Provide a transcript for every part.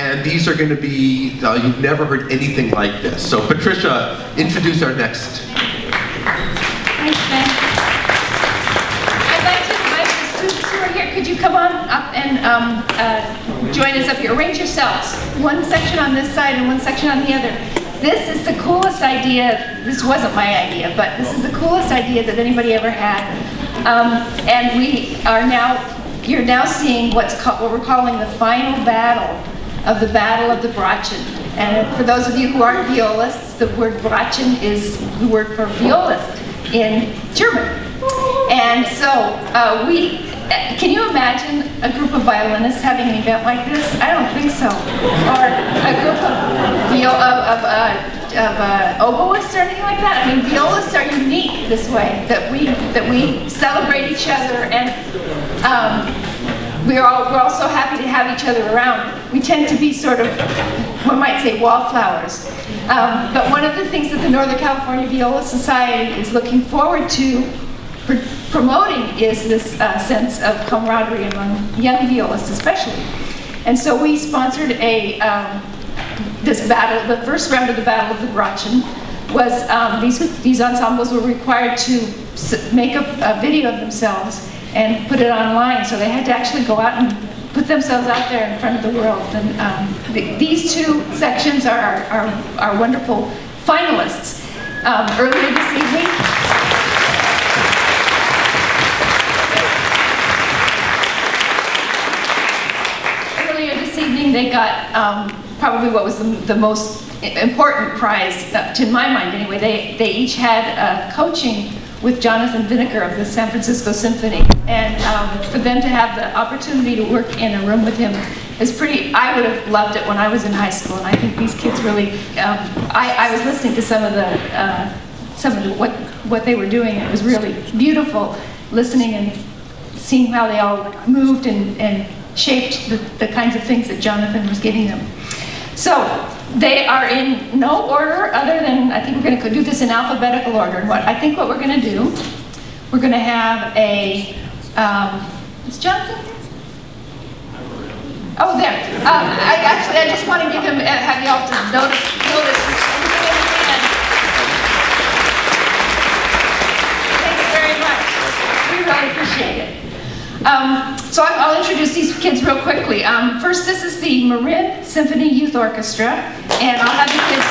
And these are going to be, you've never heard anything like this. So Patricia, introduce our next. Thanks, Ben. I'd like to invite the students who are here. Could you come on up and join us up here? Arrange yourselves. One section on this side and one section on the other. This is the coolest idea. This wasn't my idea, but this is the coolest idea that anybody ever had. And we are now, you're now seeing what we're calling the final battle of the Bratschen. And for those of you who aren't violists, the word Bratschen is the word for violist in German. And so can you imagine a group of violinists having an event like this? I don't think so. Or a group of oboists or anything like that. I mean, violists are unique this way, that we celebrate each other, and we're all so happy to have each other around. We tend to be sort of, one might say, wallflowers. But one of the things that the Northern California Viola Society is looking forward to promoting is this sense of camaraderie among young violists especially. And so we sponsored this battle. The first round of the Battle of the Bratschen was these ensembles were required to make a video of themselves and put it online. So they had to actually go out and put themselves out there in front of the world. And these two sections are our wonderful finalists. Earlier this evening, they got probably what was the most important prize, to my mind anyway. They each had coaching with Jonathan Vinegar of the San Francisco Symphony. And for them to have the opportunity to work in a room with him is pretty, I would have loved it when I was in high school. And I think these kids really, I was listening to some of what they were doing. It was really beautiful listening and seeing how they all moved and shaped the kinds of things that Jonathan was giving them. So they are in no order other than, I think we're going to do this in alphabetical order. And I think what we're going to do, we're going to have a, is Jonathan here? Oh, there. I just want to give him, have you all to notice. Thanks very much. We really appreciate it. So I'll introduce these kids real quickly. First, this is the Marin Symphony Youth Orchestra, and I'll have the kids.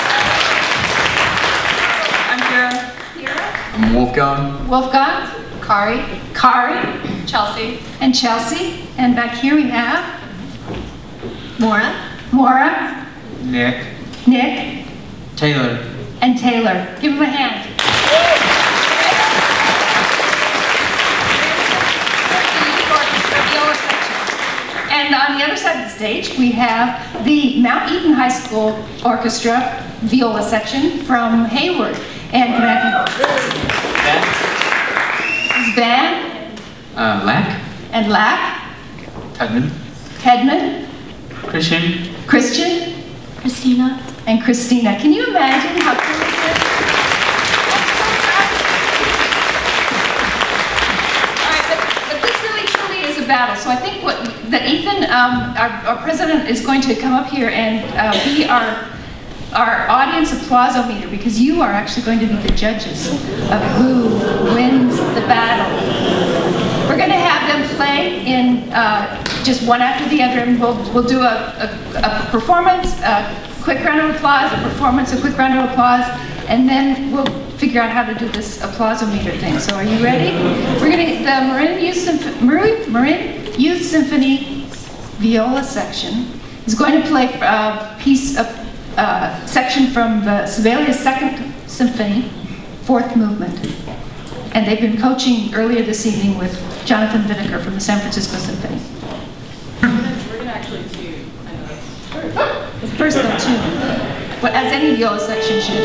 I'm Kira. I'm Wolfgang. Wolfgang. Kari. Chelsea. And Chelsea. And back here we have Maura. Nick. Taylor. And Taylor. Give them a hand. And on the other side of the stage, we have the Mt.Eden High School Orchestra viola section from Hayward. And can I have Van. Lack. And Lack. Hedman. Christian. Christina. And Christina. Can you imagine how cool this is? All right, but this really truly is a battle. So I think that Ethan, our president, is going to come up here and be our audience applause-o-meter, because you are actually going to be the judges of who wins the battle. We're going to have them play in just one after the other, and we'll do a performance, a quick round of applause, a performance, a quick round of applause, and then we'll figure out how to do this applause-o-meter thing. So are you ready? We're going to, the Marin Youth Symphony viola section is going to play a piece of section from the Sibelius Second Symphony, fourth movement. And they've been coaching earlier this evening with Jonathan Vinegar from the San Francisco Symphony. We're going to actually do The personal tune, as any viola section should.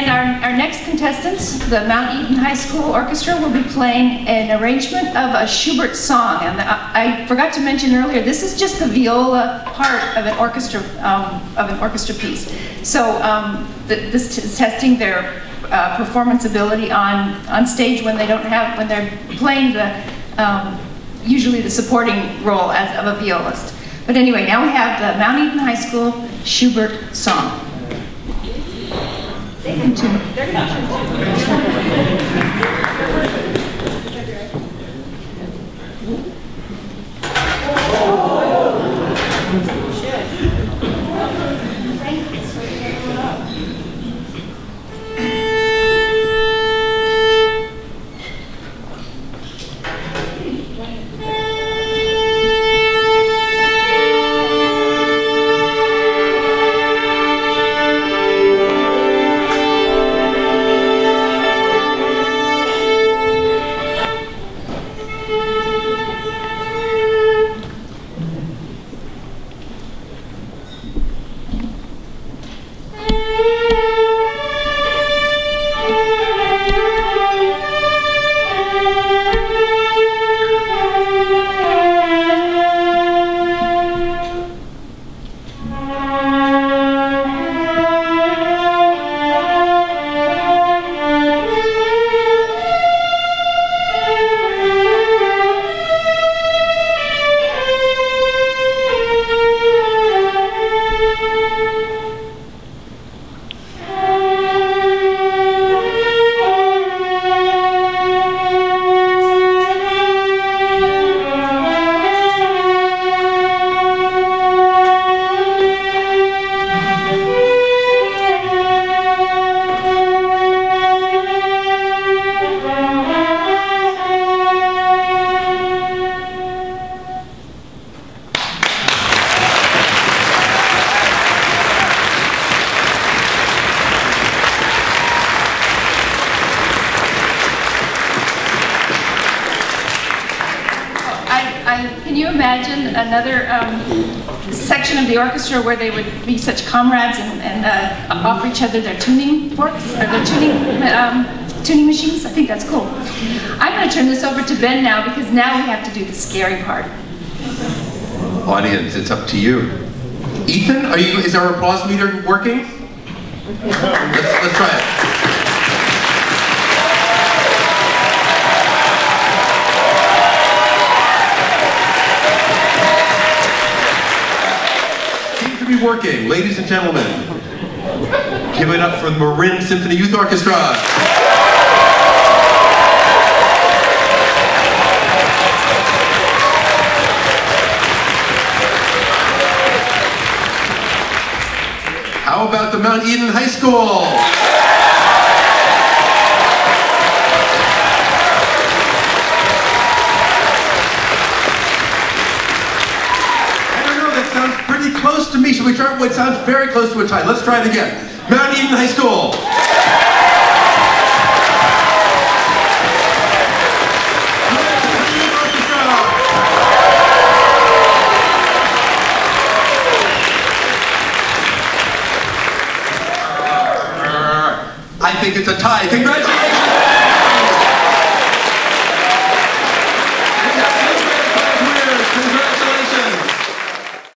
And our next contestants, the Mt.Eden High School Orchestra, will be playing an arrangement of a Schubert song. And I forgot to mention earlier, this is just the viola part of an orchestra piece. So this is testing their performance ability on stage when they're playing usually the supporting role of a violist. But anyway, now we have the Mt.Eden High School Schubert song. They can tune. They're going Can you imagine another section of the orchestra where they would be such comrades and offer each other their tuning forks or their tuning machines? I think that's cool. I'm going to turn this over to Ben now because now we have to do the scary part. Audience, it's up to you. Ethan, is our applause meter working? Let's try it. Working. Ladies and gentlemen, give it up for the Marin Symphony Youth Orchestra. How about the Mt.Eden High School? Close to me, so we try what sounds very close to a tie. Let's try it again. Mt.Eden High School. I think it's a tie. Congratulations!